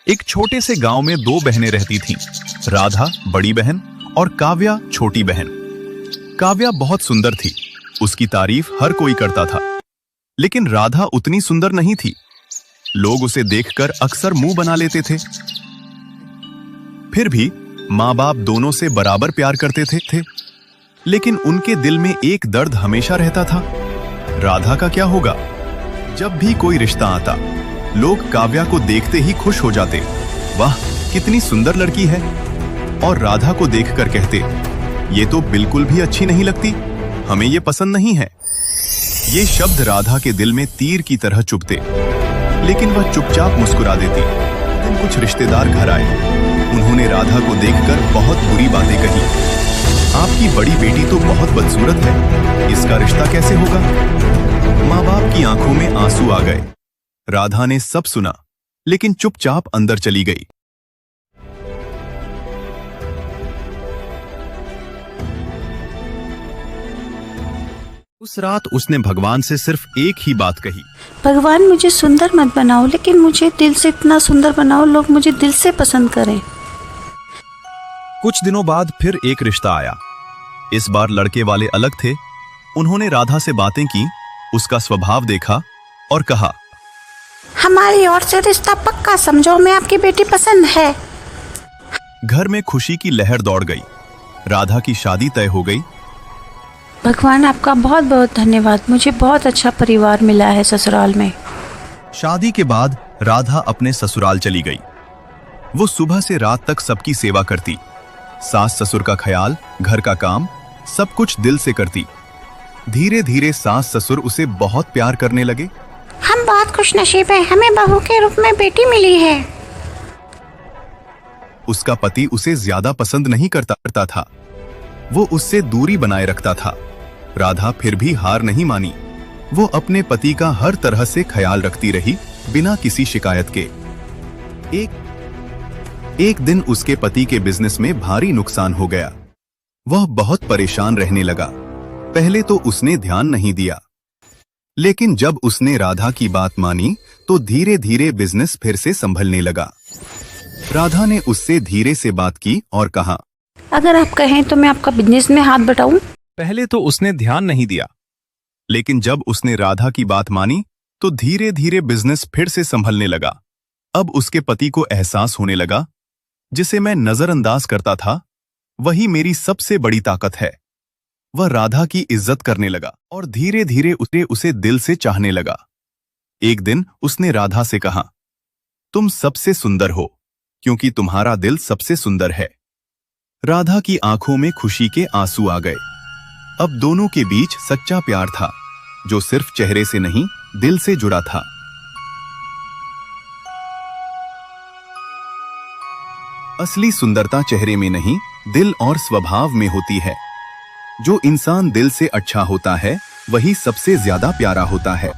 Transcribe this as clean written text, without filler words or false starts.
एक छोटे से गांव में दो बहनें रहती थीं, राधा बड़ी बहन और काव्या छोटी बहन। काव्या बहुत सुंदर थी, उसकी तारीफ हर कोई करता था। लेकिन राधा उतनी सुंदर नहीं थी। लोग उसे देखकर अक्सर मुंह बना लेते थे। फिर भी माँ बाप दोनों से बराबर प्यार करते थे। लेकिन उनके दिल में एक दर्द हमेशा रहता था, राधा का क्या होगा। जब भी कोई रिश्ता आता, लोग काव्या को देखते ही खुश हो जाते, वाह कितनी सुंदर लड़की है, और राधा को देखकर कहते, ये तो बिल्कुल भी अच्छी नहीं लगती, हमें ये पसंद नहीं है। ये शब्द राधा के दिल में तीर की तरह चुभते, लेकिन वह चुपचाप मुस्कुरा देती। दिन कुछ रिश्तेदार घर आए, उन्होंने राधा को देखकर बहुत बुरी बातें कही। आपकी बड़ी बेटी तो बहुत बदसूरत है, इसका रिश्ता कैसे होगा। माँ बाप की आंखों में आंसू आ गए। राधा ने सब सुना, लेकिन चुपचाप अंदर चली गई। उस रात उसने भगवान से सिर्फ एक ही बात कही, भगवान मुझे सुंदर मत बनाओ, लेकिन मुझे दिल से इतना सुंदर बनाओ, लोग मुझे दिल से पसंद करें। कुछ दिनों बाद फिर एक रिश्ता आया। इस बार लड़के वाले अलग थे। उन्होंने राधा से बातें की, उसका स्वभाव देखा और कहा, हमारी ओर से रिश्ता पक्का समझो, मैं आपकी बेटी पसंद है। घर में खुशी की लहर दौड़ गई। राधा की शादी तय हो गई। भगवान आपका बहुत बहुत धन्यवाद, मुझे बहुत अच्छा परिवार मिला है ससुराल में। शादी के बाद राधा अपने ससुराल चली गई। वो सुबह से रात तक सबकी सेवा करती, सास ससुर का ख्याल, घर का काम, सब कुछ दिल से करती। धीरे धीरे सास ससुर उसे बहुत प्यार करने लगे। हम बहुत खुशनसीब हैं, हमें बहू के रूप में बेटी मिली है। उसका पति उसे ज्यादा पसंद नहीं करता था, वो उससे दूरी बनाए रखता था। राधा फिर भी हार नहीं मानी। वो अपने पति का हर तरह से ख्याल रखती रही, बिना किसी शिकायत के। एक दिन उसके पति के बिजनेस में भारी नुकसान हो गया। वह बहुत परेशान रहने लगा। पहले तो उसने ध्यान नहीं दिया, लेकिन जब उसने राधा की बात मानी तो धीरे धीरे बिजनेस फिर से संभलने लगा। राधा ने उससे धीरे से बात की और कहा, अगर आप कहें तो मैं आपका बिजनेस में हाथ बटाऊं। पहले तो उसने ध्यान नहीं दिया, लेकिन जब उसने राधा की बात मानी तो धीरे धीरे बिजनेस फिर से संभलने लगा। अब उसके पति को एहसास होने लगा, जिसे मैं नजरअंदाज करता था वही मेरी सबसे बड़ी ताकत है। वह राधा की इज्जत करने लगा और धीरे धीरे उसे दिल से चाहने लगा। एक दिन उसने राधा से कहा, तुम सबसे सुंदर हो, क्योंकि तुम्हारा दिल सबसे सुंदर है। राधा की आंखों में खुशी के आंसू आ गए। अब दोनों के बीच सच्चा प्यार था, जो सिर्फ चेहरे से नहीं, दिल से जुड़ा था। असली सुंदरता चेहरे में नहीं, दिल और स्वभाव में होती है। जो इंसान दिल से अच्छा होता है, वही सबसे ज्यादा प्यारा होता है।